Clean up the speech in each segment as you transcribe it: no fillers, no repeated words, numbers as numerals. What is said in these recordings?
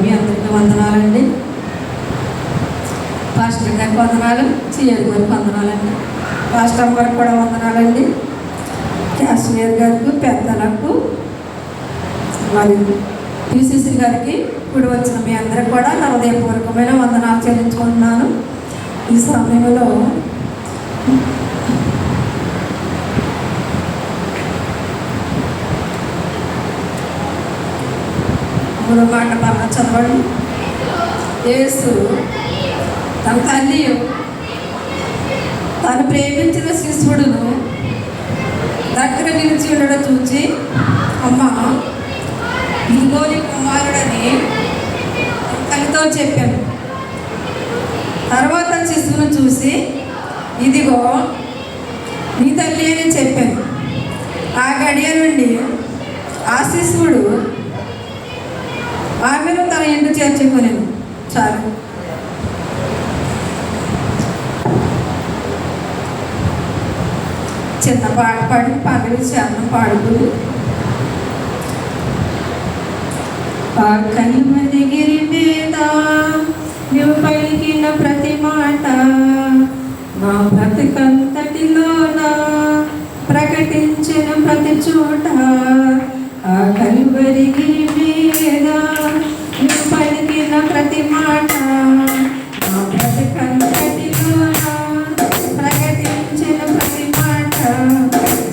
మీ అందరికీ వందనాలండి. పాస్టర్ గారికి వందనాలు, సిఆర్ గారికి వందనాలండి, పాస్టర్ గారికి కూడా వందనాలండి, క్యాషియర్ గారికి, పెద్దలకు, మరి పిసిసి గారికి, ఇప్పుడు వచ్చిన మీ అందరికి కూడా నా హృదయపూర్వకమైన వందనాలు చెల్లించుకుంటున్నాను. ఈ సమయంలో మూడో మాట బాగా చదవండి. యేసు తన తల్లి తను ప్రేమించిన శిష్యుడును దగ్గర నిలిచి ఉండడం చూచి, అమ్మ ఇదిగో నీ కుమారుడని తల్లితో చెప్పాను. తర్వాత శిశువును చూసి, ఇదిగో నీ తల్లి అని చెప్పాను. ఆ గడియ నుండి ఆ శిశువుడు ఆమెను తన ఇంటి చేర్చుకునేను. చాలు. చిన్న పాట పాడి పగలి శాతం పాడుతూ, ఆ కలువరిగిరి మీద నువ్వు పలికిన ప్రతి మాట నా బ్రతుకంతటిలోన ప్రకటించిన ప్రతి చోట, ఆ కలువరిగిరి మీద నువ్వు పలికిన ప్రతి మాట నా బ్రతుకంతటిలోన ప్రకటించిన ప్రతి మాట,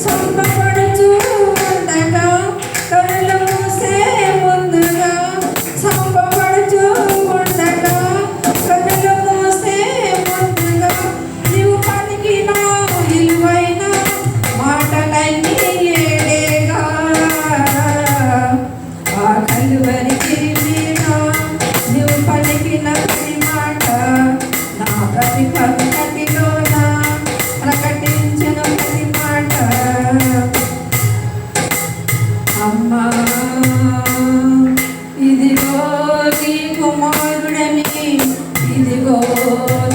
సంపబడుచు ఉండగా కళ్ళు మూసే ముందుగా, సంపబడుచు ఉండగా కళ్ళు మూసే ముందుగా, నీవు పలికిన విలువైన మాటలన్నీ ఏడేగా, ఆ కలువరిగిరి మీద నీవు పలికిన ప్రతి మాట నా ప్రతి పద్ధతిలోన ప్రకటించిన ప్రతి మాట. అమ్మా ఇదిగో నీ కుమారుడని, ఇదిగో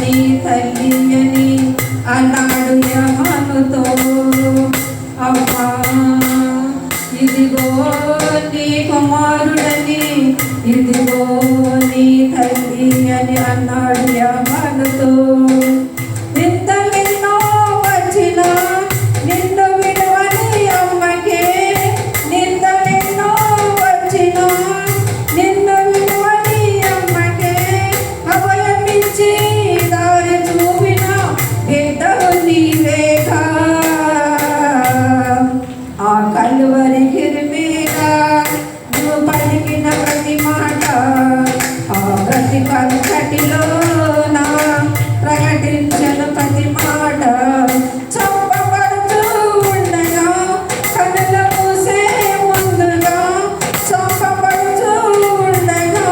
నీ తల్లి అని అన్నాడు యోహానుతో. అమ్మా ఇదిగో నీ కుమారుడని, ఇదిగో నీ తల్లి అని అన్నాడు యోహానుతో. నిందలెన్నో వచ్చినా నిన్ను విడువని అమ్మకే, నిందలెన్నో వచ్చినా నిన్ను విడువని అమ్మకే, అభయమిచ్చి దారి చూపిన బిడ్డవు నీవేగా, ఆ కలువరిగిరి మీద నువ్వు పలికిన ప్రతి మాట ఆ గతి కంకటిలోన ప్రకటించిన ప్రతి మాట, చంపబడుతూ ఉండగా కనుల మూసే ముందుగా, చంపబడుతూ ఉండగా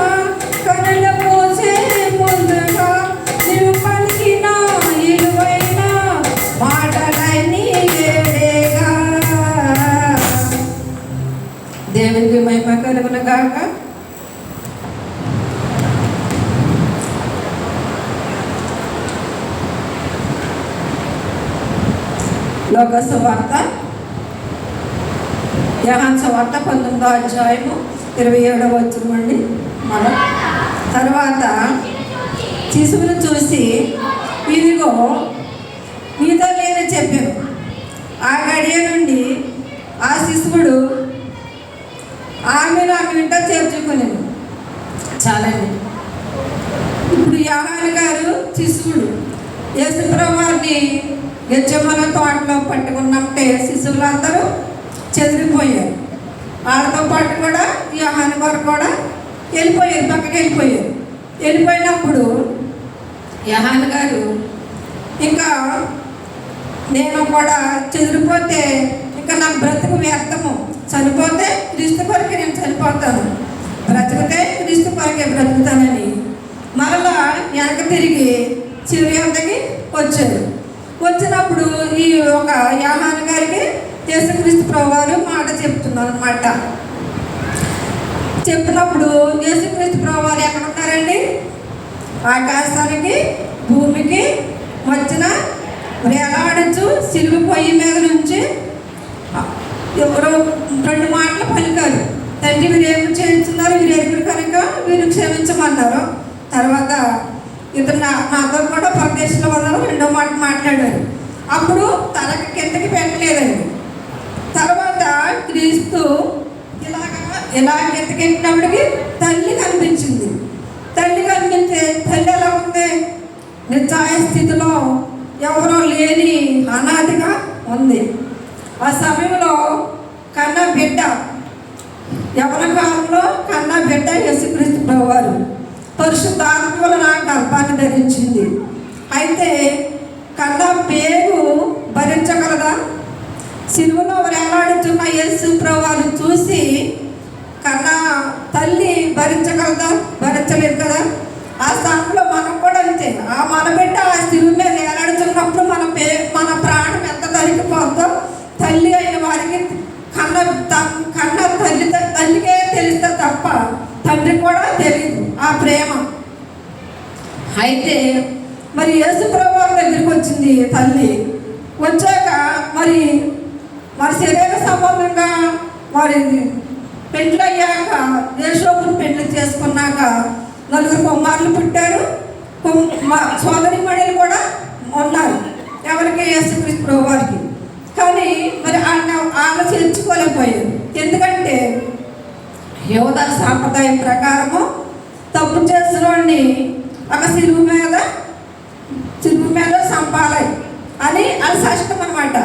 కనుల మూసే ముందుగా, నీవు పలికిన విలువైన మాటలన్నీ ఏడేగా. దేవునికి మహిమ కలుగును గాక. లోక సువార్త, యోహాను సువార్త 19వ అధ్యాయము 27వ వచనం అండి. మనం తర్వాత శిశువును చూసి, ఇదిగో నీ తల్లి అని చెప్పాను. ఆ గడియ నుండి ఆ శిశువుడు ఆమెను ఆమె ఇంట చేర్చుకునేను. చాలండి. ఇప్పుడు యోహాను గారు శిశువుడు యేసుప్రభువు వారిని గెత్సేమనే తోటలో పట్టుకున్నట్టే శిశువులందరూ చెదిరిపోయారు. వాళ్ళతో పాటు కూడా యోహాను గారు కూడా వెళ్ళిపోయారు, పక్కకి వెళ్ళిపోయారు. వెళ్ళిపోయినప్పుడు యోహాను గారు ఇంకా నేను కూడా చెదిరిపోతే ఇంకా నా బ్రతుకు వ్యర్థము, చనిపోతే క్రీస్తు కొరకే నేను చనిపోతాను, బ్రతికితే క్రీస్తు కొరకే బ్రతుకుతానని మరలా వెనక తిరిగి సిరియకి వచ్చారు. వచ్చినప్పుడు ఈ ఒక యోహాను గారికి యేసుక్రీస్తు ప్రభువారు మాట చెప్తున్నారు అన్నమాట. చెప్పినప్పుడు యేసుక్రీస్తు ప్రభువారు ఎక్కడ ఉన్నారండి? ఆకాశానికి భూమికి మధ్యన వేలాడుచు సిలువ పొయ్యి మీద నుంచి ఎవరో 2 మాటలు పలికారు. తండ్రి వీరు ఏమి చేస్తున్నారు, వీరు ఎరుగురు కనుక వీరు క్షమ అన్నారు. తర్వాత ఇతను నాతో కూడా పరదేశంలో ఉన్నారు, రెండో మాట మాట్లాడారు. అప్పుడు తలకి కిందకి పెట్టలేదండి. తర్వాత క్రీస్తు ఇలా కిందకెట్టినప్పటికీ తల్లి కనిపించింది. తల్లి కనిపిస్తే తల్లి ఎలా ఉంది? నిస్సహాయ స్థితిలో, ఎవరో లేని అనాథిగా ఉంది. ఆ సమయంలో కన్న బిడ్డ, యవన కాలంలో కన్న బిడ్డ యేసుక్రీస్తు ప్రభువారు పరిశుద్ధాత్మ వలన గర్భాన్ని ధరించింది. అయితే కన్న పేగు భరించగలదా? సిలువలో వేలాడుతున్న యేసు ప్రభువారు చూసి కన్న తల్లి భరించగలదా? భరించలేదు కదా. ఆ స్థానంలో మనం కూడా అంతే. మన బిడ్డ ఆ సిలువ మీద వేలాడుతున్నప్పుడు మన ప్రాణం ఎంత తరిగిపోద్దో తల్లి అయిన వారికి కన్న తల్లికే తెలిస్తే తప్ప తండ్రి కూడా తెలియదు ఆ ప్రేమ. అయితే మరి యేసు ప్రభువు దగ్గరికి వచ్చింది తల్లి. వచ్చాక మరి శరీర సంబంధంగా మరి పెండ్లు అయ్యాక యేసోపుని పెండ్లు చేసుకున్నాక 4 కుమారులు పుట్టారు. సోదరి మణులు కూడా ఉన్నారు ఎవరికి? యేసుక్రీస్తు ప్రభువారికి. కానీ మరి ఆయన చేర్చుకోలేకపోయారు. ఎందుకంటే యోధా సాంప్రదాయం ప్రకారము తప్పు చేసిన వాడిని ఒక సిలువ మీద చంపాలి అని అది శాస్త్రం అన్నమాట.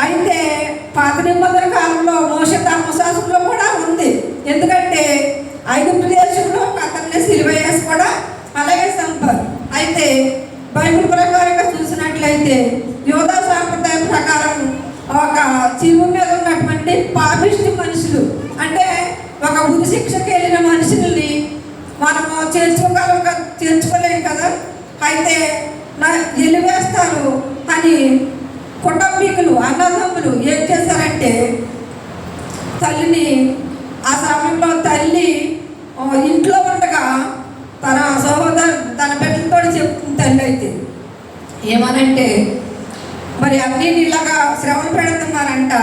అయితే పాత నిబంధన కాలంలో మోషే ధర్మశాస్త్రంలో కూడా ఉంది. ఎందుకంటే ఐగుప్తు దేశంలో అతన్ని సిలువ వేసి కూడా అలాగే చంపారు. అయితే బైబిల్ ప్రకారంగా చూసినట్లయితే యోధా సాంప్రదాయం ప్రకారం ఒక సిలువ మీద ఉన్నటువంటి పాపిష్టి మనుషులు, అంటే ఒక ఉరి శిక్షకి వెళ్ళిన మనుషుల్ని మనము చేర్చుకోలేము కదా. అయితే ఎలివేస్తారు అని కుటుంబీకులు, అన్నదమ్ములు ఏం చేశారంటే తల్లిని, ఆ సమయంలో తల్లి ఇంట్లో ఉండగా తన బిడ్డలతో చెప్తుంది తల్లి. అయితే ఏమనంటే మరి అన్నీ ఇలాగా శ్రమలు పెడుతున్నారంట.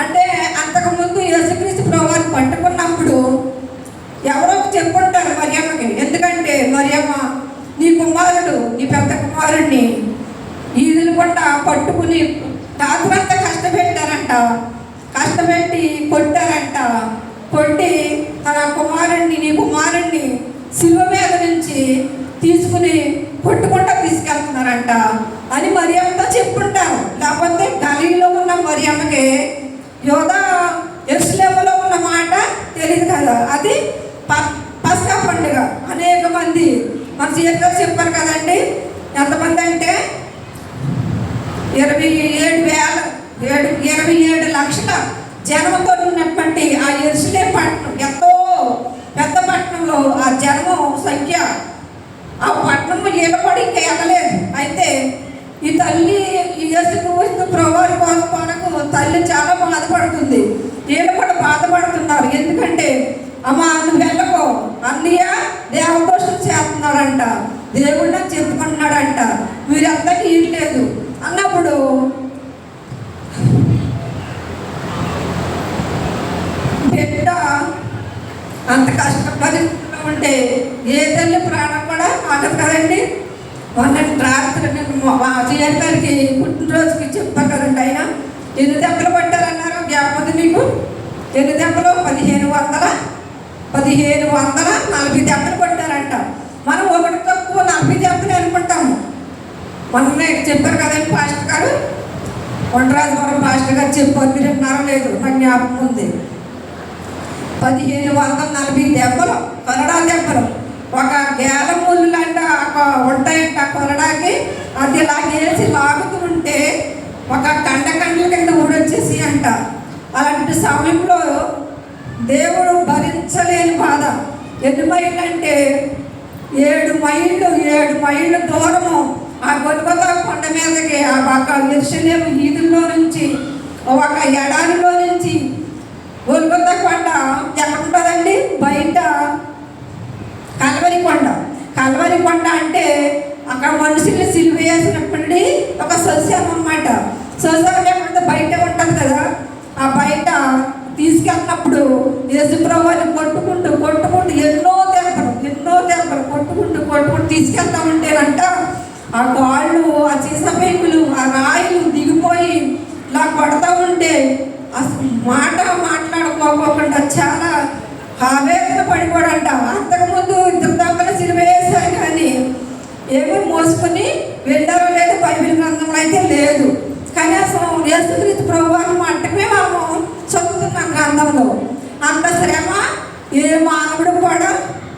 అంటే అంతకుముందు యేసుక్రీస్తు ప్రభువుని పట్టుకున్నప్పుడు ఎవరో చెప్పుంటారు మరియమ్మకి. ఎందుకంటే మరియమ్మ నీ కుమారుడు, నీ పెద్ద కుమారుడిని ఈదులు కూడా పట్టుకుని రాత్రంతా కష్టపెట్టారంట. కష్టపెట్టి కొట్టారంట. కొట్టి తన నీ కుమారుడిని శిలువ మీద నుంచి తీసుకుని కొట్టుకుంటా తీసుకెళ్తున్నారంట అని మరియమ్మతో చెప్పుంటారు. లేకపోతే గలీలో ఉన్న మరియమ్మకి యోధా యెరూషలేములో ఉన్న మాట తెలియదు కదా. అది పస్కా పండుగ. అనేక మంది మన చేతిలో చెప్పారు కదండి. ఎంతమంది అంటే 27 లక్షల జనంతో ఉన్నటువంటి ఆ యెరూషలేము పట్టణం, ఎంతో పెద్ద పట్టణంలో ఆ జనం సంఖ్య, ఆ పట్టణం నిలబడి ఇంకా ఎగలేదు. అయితే ఈ తల్లి యేసుక్రీస్తు ప్రభువారి కోసం మనకు తల్లి చాలా బాధపడుతుంది. వీళ్ళు కూడా బాధపడుతున్నారు. ఎందుకంటే అమ్మా నువ్వు వెళ్ళకో, అన్నయ్య దేవదోషం చేస్తున్నాడంట, దేవుడు నాకు చెప్పుకుంటున్నాడంట, మీరందరికీ ఇట్లేదు అన్నప్పుడు బిడ్డ అంత కష్టపడి ఉంటే ఏ తల్లి ప్రాణం కూడా ఆగదు కదండి. మొన్నటి రాత్రి మా సీఎం గారికి పుట్టినరోజుకి చెప్పారు కదండి. ఆయన 8 దెబ్బలు పట్టారన్నారు. జ్ఞాపకం మీకు? 8 దెబ్బలు 1540 దెబ్బలు కొట్టారంట. మనం 1 తక్కువ 40 దెబ్బలు అనుకుంటాము. మొన్నే చెప్పారు కదండి పాస్టర్ గారు, కొండరాజవరం పాస్టర్ గారు చెప్పారు. మీరు విన్నారో లేదు, నాకు జ్ఞాపకం ఉంది. 1540 దెబ్బలు, కొరడా దెబ్బలు. ఒక గేలం ముళ్ళు అంట ఉంటాయంట కొరడాకి. అది ఇలా వేసి లాగుతూ ఉంటే ఒక కండ్ల కింద ఊడొచ్చేసి అంట. అలాంటి సమయంలో దేవుడు భరించలేని బాధ. ఎన్ని మైళ్ళు అంటే 7 మైళ్ళు దూరము ఆ గొల్గొతా కొండ మీదకి, ఆ ఒక యెరూషలేము వీధుల్లో నుంచి, ఒక ఎడారిలో నుంచి గొల్గొతా కొండ ఎక్కడ ఉంటుందండి? బయట కల్వరి కొండ అంటే అక్కడ మనుషుల్ని సిలువ వేసినటువంటి ఒక శ్మశానం అన్నమాట. శ్మశానం ఎక్కడ బయట ఉంటుంది కదా. ఆ బయట తీసుకెళ్ళినప్పుడు యేసు ప్రభువుని కొట్టుకుంటూ ఎన్నో ఆ కాళ్ళు, ఆ చీసపెంకులు, ఆ రాయిలు దిగిపోయి ఇలా కొడతా ఉంటే అసలు మాట మాట్లాడుకోకుండా చాలా ఆవేదన పడిపోడంట. అంతకుముందు ఇద్దరు దొంగలు సిలువేశారు కానీ ఏమో మోసుకొని వెళ్ళారో లేదు బైబిల్ గ్రంథంలో అయితే లేదు. కనీసం యేసుక్రీస్తు ప్రభువారు మాటమే మేము చదువుతున్నాం గ్రంథంలో. అంత శ్రమ ఏ మానవుడు కూడా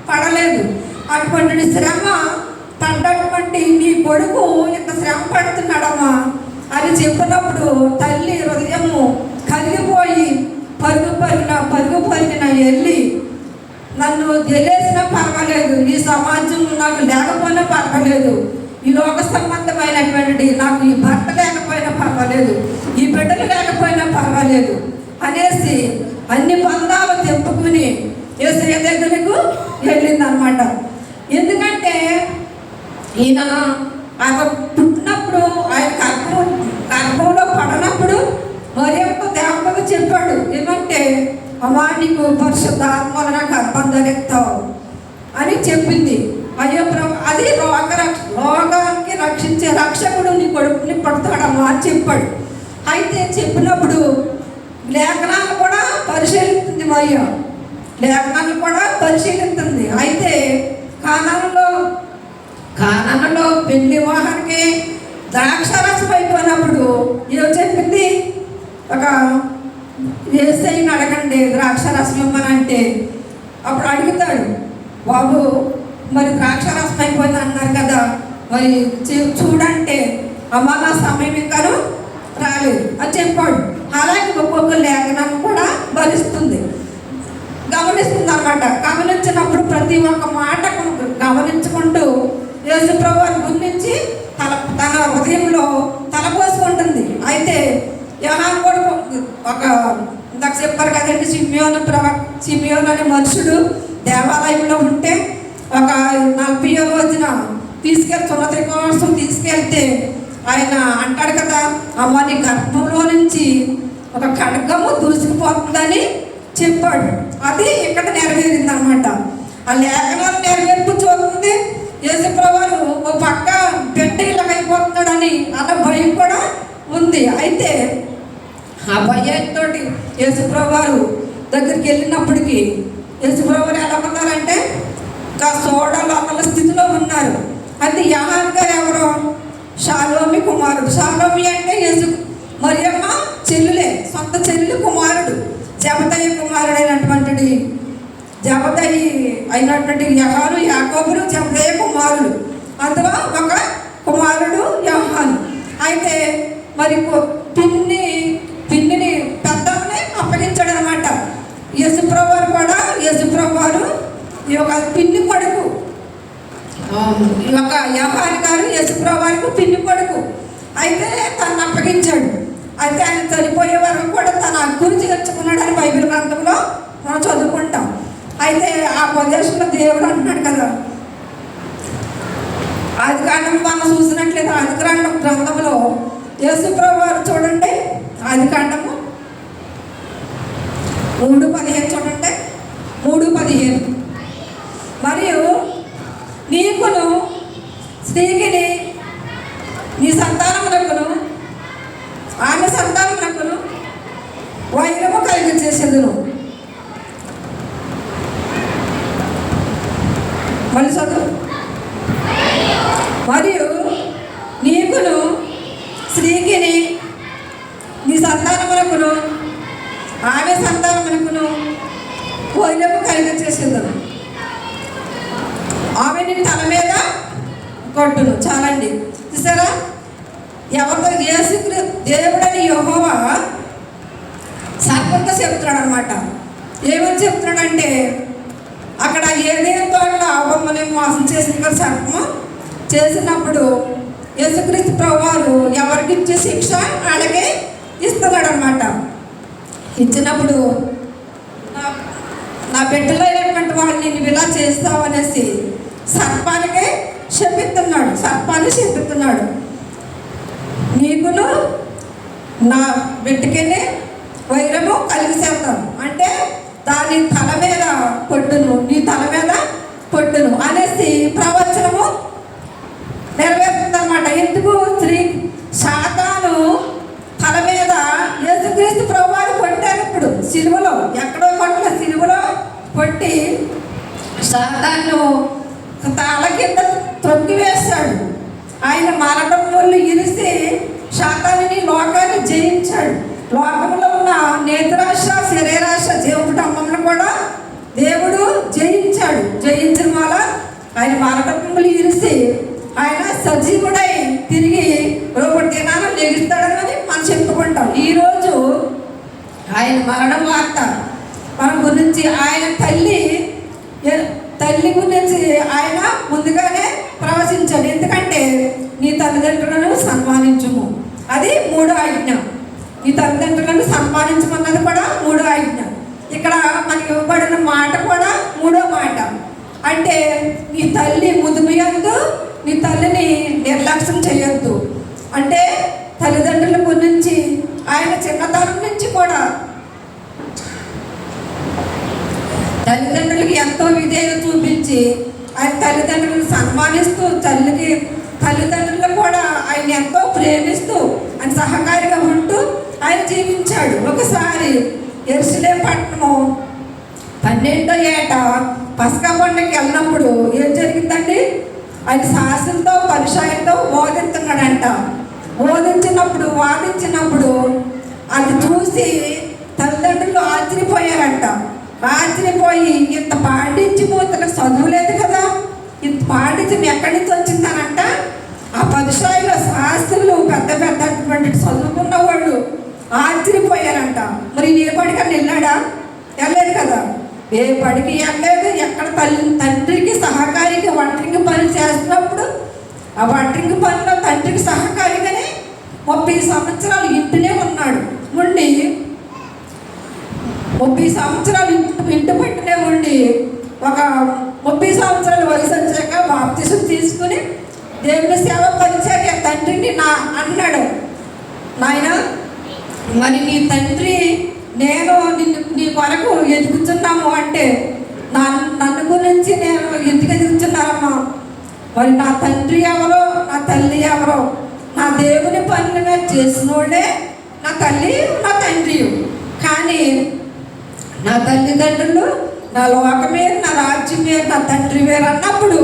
పడలేదు. అటువంటి శ్రమ పడ్డటువంటి నీ కొడుకు ఇంత శ్రమ పడుతున్నాడమ్మా అని చెప్పినప్పుడు తల్లి హృదయము కలిగిపోయి పరుగు పరిగిన వెళ్ళి నన్ను తెలిసినా పర్వాలేదు, ఈ సమాజం నాకు లేకపోయినా పర్వాలేదు, ఈ లోక సంబంధమైనటువంటి నాకు ఈ భర్త లేకపోయినా పర్వాలేదు, ఈ బిడ్డలు లేకపోయినా పర్వాలేదు అనేసి అన్ని బంధాలు తెంపుకుని యేసయ్య దగ్గరకు వెళ్ళిందనమాట. ఎందుకంటే ఈయన ఆయన పుట్టినప్పుడు ఆయన గర్భంలో పడినప్పుడు మరియమ్మకు దేవతకు చెప్పాడు ఏమంటే, అమ్మా నీకు పరిశుద్ధాత్మ వలన గర్భం ధరిస్తావు అని చెప్పింది. అయ్యో ప్రభు, అది రోగానికి రక్షించే రక్షకుడు నీ కొడుకుని పడతాడమ్మా అని చెప్పాడు. అయితే చెప్పినప్పుడు లేఖనాలు కూడా పరిశీలిస్తుంది మరియ, లేఖనాలు కూడా పరిశీలిస్తుంది. అయితే కానానులో పెళ్లి వివాహానికి ద్రాక్షారసం అయిపోయినప్పుడు ఏం చెప్పింది, ఒక యేసయ్యని అడగండి ద్రాక్షారసం ఇమ్మని అంటే అప్పుడు అడుగుతాడు, బాబు మరి ద్రాక్షారసం అయిపోయింది అన్నారు కదా, మరి చూడంటే అమ్మ నా సమయం ఇంకాను రాలేదు అని చెప్పాడు. అలాగే ఒక్కొక్క లేఖనాన్ని కూడా గమనిస్తుంది అన్నమాట. గమనించినప్పుడు ప్రతి ఒక్క మాట గమనించుకుంటూ యేసు ప్రభువుని గురించి తన హృదయంలో తలపోసుకుంటుంది. అయితే యోహాను కూడా ఒక ఇందాక చెప్పారు కదండి, సిమియోను అనే మనుషుడు దేవాలయంలో ఉంటే ఒక 40వ రోజున సున్నతి కోసం తీసుకెళ్తే ఆయన అంటాడు కదా, అమ్మ నీ గర్భంలో నుంచి ఒక ఖడ్గము దూసుకుపోతుందని చెప్పాడు. అది ఇక్కడ నెరవేరింది అనమాట. ఆ లేఖనాలు నెరవేర్పు చూస్తుంది. యేసుప్రభువు ఓ పక్క బిడ్డ ఇలాగైపోతున్నాడని అన్న భయం కూడా ఉంది. అయితే ఆ భయంతో యేసుప్రభువు దగ్గరికి వెళ్ళినప్పటికీ యేసుప్రభువు ఎలా ఉన్నారంటే ఇంకా సోడాలు అన్న స్థితిలో ఉన్నారు. అయితే యోహాను గారు ఎవరో షాలోమి కుమారుడు. షాలోమి అంటే మరియమ్మ చెల్లులే, సొంత చెల్లి కుమారుడు, జబదయి కుమారుడు అయినటువంటి యోహాను, యాకోబులు జబదయి కుమారుడు. అందులో ఒక కుమారుడు యోహాను. అయితే మరి పిన్నిని పెద్దమ్మని అప్పగించాడు అనమాట. యేసుప్రభువు కూడా ఈ యొక్క పిన్ని కొడుకు, ఈ యొక్క యోహాను గారు యేసుప్రభువుకు పిన్ని కొడుకు. అయితే తను అప్పగించాడు. అయితే ఆయన చనిపోయే వరకు కూడా తన గురించి తెచ్చుకున్నాడని బైబిల్ గ్రంథంలో మనం చదువుకుంటాం. అయితే ఆ ప్రదేశంలో దేవుడు అంటున్నాడు కదా, ఆదికాండం మనం చూసినట్లయితే ఆదికాండం గ్రంథంలో యేసుప్రభువు చూడండి, ఆదికాండము 3:15 చూడండి, 3:15 మరియు నీకును స్త్రీకిని నీ సంతానమునకును ఆమె సంతానమునకును వైరము కలిగి చేసేదును. మళ్ళీ చదువు. మరియు నీకును స్త్రీకిని నీ సంతానమునకును ఆమె సంతానమునకును వైరము కలిగి చేసేదును. ఆమె నీ తల మీద కొట్టును. చాలండి, చూసారా? ఎవరితో దేవుడని యెహోవా సర్పంతో చెప్తున్నాడు అనమాట. ఏమని చెప్తున్నాడంటే, అక్కడ ఏదేని తోటలో అవ్వమ్మని మోసం చేసింది కదా సర్పము చేసినప్పుడు యేసుక్రీస్తు ప్రభువారు ఎవరికి ఇచ్చే శిక్ష అలాగే ఇస్తున్నాడు అనమాట. ఇచ్చినప్పుడు నా బిడ్డలో అయినటువంటి వాడిని నువ్వు ఇలా చేస్తావు అనేసి సర్పానికి శపిస్తున్నాడు. నీకును నా బిడ్డకిని వైరము కలిగి చేస్తాను అంటే దాని తల మీద కొట్టును, నీ తల మీద కొట్టును అనేసి ప్రవచనము నెరవేరుతుందన్నమాట. సాతాను తల మీద యేసుక్రీస్తు ప్రభువారు కొట్టారు. ఇప్పుడు సిలువలో ఎక్కడో కొట్ల సిలువలో కొట్టి సాతాను తల కింద తొక్కివేశాడు. ఆయన మరణం వల్ల ఇరిసి సాతానుని లోకాన్ని జయించాడు. లోకంలో ఉన్న నేత్రాశ శరీరాశ జీవటమ్మను కూడా దేవుడు జయించాడు. జయించిన వల్ల ఆయన మరణములు ఇరిసి ఆయన సజీవుడై తిరిగి రేపటి దినాన లెగుస్తాడని మనం చెప్పుకుంటాం. ఈరోజు ఆయన మరణ వార్త మన గురించి, ఆయన తల్లి గురించి ఆయన ముందుగానే ప్రవచించాడు. ఎందుకంటే నీ తల్లిదండ్రులను సన్మానించుము, అది 3వ ఆజ్ఞ. నీ తల్లిదండ్రులను సన్మానించమన్నది కూడా 3వ ఆజ్ఞ. ఇక్కడ మనకి ఇవ్వబడిన మాట కూడా 3వ మాట. అంటే నీ తల్లి ముదుమియందు నీ తల్లిని నిర్లక్ష్యం చేయొద్దు. అంటే తల్లిదండ్రుల గురించి ఆయన చిన్నతనం నుంచి కూడా తల్లిదండ్రులకి ఎంతో విధేయత చూపించి ఆయన తల్లిదండ్రులను సన్మానిస్తూ తల్లిదండ్రులు కూడా ఆయన ఎంతో ప్రేమిస్తూ ఆయన సహకారిగా ఉంటూ ఆయన జీవించాడు. ఒకసారి యెరూషలేము పట్టణము 12వ ఏట పస్కా పండుగకి వెళ్ళినప్పుడు ఏం జరిగిందండి? ఆయన శాసనతో పరిచయంతో వాదించినప్పుడు అది చూసి తల్లిదండ్రులు ఆశ్చర్యపోయారంట. ఆశ్చర్యపోయి ఇంత పాటించిపోతున్న చదువు లేదు కదా, ఇంత పాటించి ఎక్కడి నుంచి వచ్చిందనంట. ఆ పరిచయంలో శాస్త్రులు పెద్ద చదువుకున్న వాళ్ళు ఆశ్చర్యపోయారంట. మరి ఏ బడికన్నా వెళ్ళాడా? వెళ్ళలేదు కదా. ఏ బడికి వెళ్ళలేదు. ఎక్కడ తండ్రికి సహకారికి వంటరికి పని చేస్తున్నప్పుడు ఆ వంటరికి పనిలో తండ్రికి సహకారిగానే 30 సంవత్సరాలు ఇంటినే ఉన్నాడు. 30 సంవత్సరాలు ఇంటి పట్టునే ఉండి ఒక 30 సంవత్సరాల వయసు వచ్చాక బాప్తిసం తీసుకుని దేవుని సేవ పరిచాక తండ్రిని అన్నాడు, నాయన మరి నీ తండ్రి నేను నీ కొరకు ఎదుగుతున్నాము అంటే నన్ను గురించి నేను ఎందుకు ఎదుగుతున్నారమ్మా? మరి నా తండ్రి ఎవరో నా తల్లి ఎవరో? నా దేవుని పనులు మీద చేసిన వాళ్ళే నా తల్లి నా తండ్రి. కానీ నా తల్లిదండ్రులు నా లోకమే నా రాజ్యం వేరు నా తండ్రి వేరు అన్నప్పుడు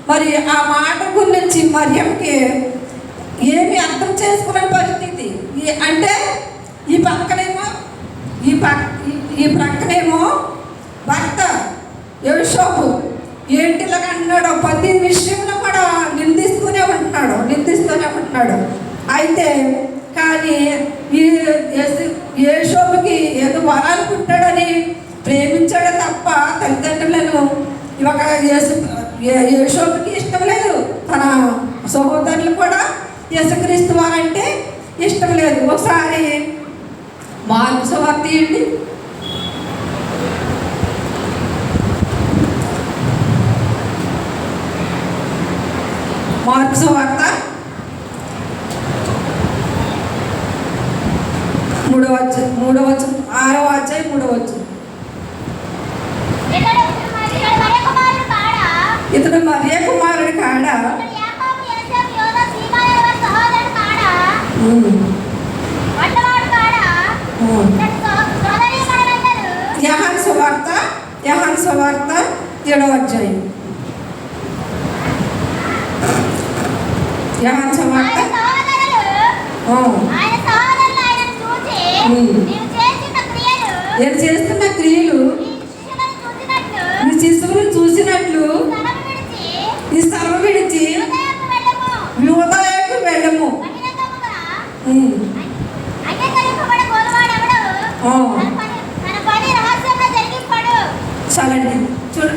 మరి ఆ మాట గురించి మరియంకి ఏమి అర్థం చేసుకునే పరిస్థితి. అంటే ఈ ప్రక్కనేమో భర్త యోసేపు ఏంటిలాగా అన్నాడు, ప్రతి విషయంలో కూడా నిందిస్తూనే ఉంటున్నాడు. అయితే కానీ ఈ యోసేపుకి ఏదో వరాలు పుట్టాడని ప్రేమించాడు తప్ప తల్లిదండ్రులను ఒక యోసేపుకి ఇష్టం లేదు. తన సహోదరులు కూడా యేసుక్రీస్తు వారంటే ఇష్టం లేదు. ఒకసారి మార్కు సువార్త తీయండి. మార్కు సువార్త 6వ అధ్యాయం 3వ వచనం. ఇతడు మరియ కుమారుడు కాడా? యోహాను సువార్త 7వ అధ్యాయం. యోహాను సువార్త నేను చేస్తున్న క్రియలు నీ శిశువులను చూసినట్లు ఈ స్థలం విడిచి యూదాయకు వెళ్ళము. చాలండి.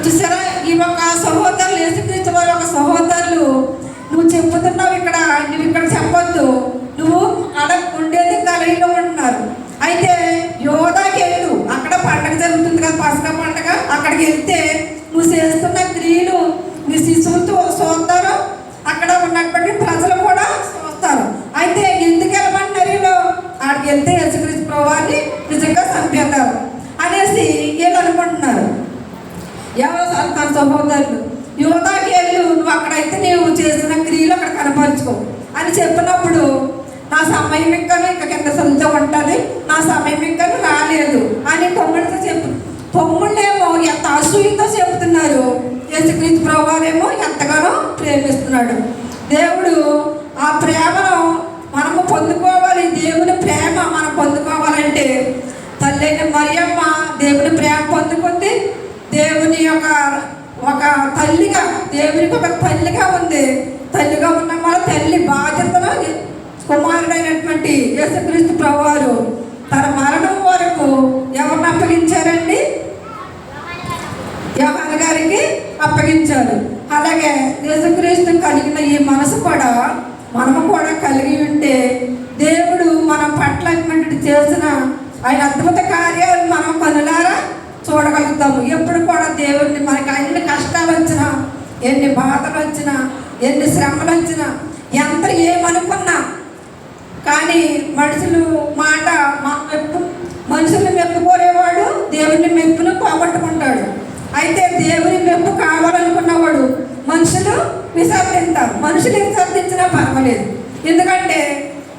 చూసారా, ఈ ఒక సహోదరులు యేసుక్రీస్తు వారు ఒక సహోదరులు నువ్వు చెప్పుతున్నావు నువ్వు ఇక్కడ చెప్పొద్దు, నువ్వు ఉండేది గలీలో ఉంటున్నారు. అయితే యోదాకి వెళ్ళు, అక్కడ పండగ జరుగుతుంది కదా, పస్కా పండగ. అక్కడికి వెళ్తే నువ్వు చేస్తున్న క్రియలు నీ శిశువులతో చూస్తారు, అక్కడ ఉన్నటువంటి ప్రజలు కూడా చూస్తారు. అయితే ఎందుకు వెళ్ళమంటారు? అక్కడికి వెళ్తే యేసుక్రీస్తు ప్రభువారిని నిజంగా చంపేస్తారు అనేసి వీళ్ళు అనుకుంటున్నారు. ఎవరో తన సహోదరులు యోదాకి వెళ్ళు, నువ్వు అక్కడైతే నువ్వు చేసిన క్రియలు అక్కడ కనపరుచుకో అని చెప్పినప్పుడు నా సమయం ఇంకా కింద సొంత ఉంటుంది, నా సమయం ఇంకా రాలేదు అని తమ్ముడితో తమ్ముళ్ళేమో ఎంత అసూయతో చెబుతున్నారు. యేసుక్రీస్తు ప్రభువారేమో ఎంతగానో ప్రేమిస్తున్నాడు. దేవుడు ఆ ప్రేమను మనము పొందుకోవాలి. దేవుని ప్రేమ మనం పొందుకోవాలంటే తల్లైన మరియమ్మ దేవుని ప్రేమ పొందుకుంది. దేవుని ఒక తల్లిగా, దేవునికి ఒక తల్లిగా ఉంది. తల్లిగా ఉన్న వల్ల తల్లి బాధ్యతను కుమారుడైనటువంటి యేసుక్రీస్తు ప్రభువారు తన మరణం వరకు ఎవరిని అప్పగించారండి? యోహాను గారికి అప్పగించారు. అలాగే యేసుక్రీస్తు కలిగిన ఈ మనసు కూడా మనము కూడా కలిగి ఉంటే దేవుడు మనం పట్ల చేసిన ఆయన అద్భుత కార్యాలు మనం కనులారా చూడగలుగుతాము. ఎప్పుడు కూడా దేవుడిని మనకి ఎన్ని కష్టాలు వచ్చినా, ఎన్ని బాధలు వచ్చినా, ఎన్ని శ్రమలు వచ్చినా, ఎంత ఏమనుకున్నా కానీ మనుషులు మాట మనుషుల్ని మెప్పుకోలేవాడు దేవుని మెప్పును పోగొట్టుకుంటాడు. అయితే దేవుని మెప్పు కావాలనుకున్నవాడు మనుషులు విసర్జిస్తారు. మనుషులు విసర్జించినా పర్వాలేదు, ఎందుకంటే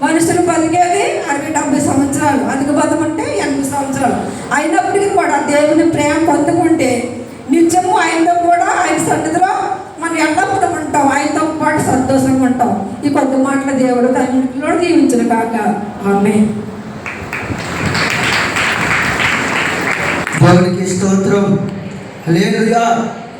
మనుషులు బతికేది 60-70 సంవత్సరాలు, అధిక బతమంటే 80 సంవత్సరాలు. అయినప్పటికీ కూడా దేవుని ప్రేమ పొందుకుంటే నిత్యము ఆయనతో కూడా ఆయన సన్నిధిలో మనం ఎల్లప్పుడూ ఉంటాం, ఆయనతో పాటు సంతోషంగా ఉంటాం. ఈ కొద్ది మాటల దేవుడు తన దీవించును కాక. ఆమేన్. దేవునికి స్తోత్రం. హల్లెలూయా.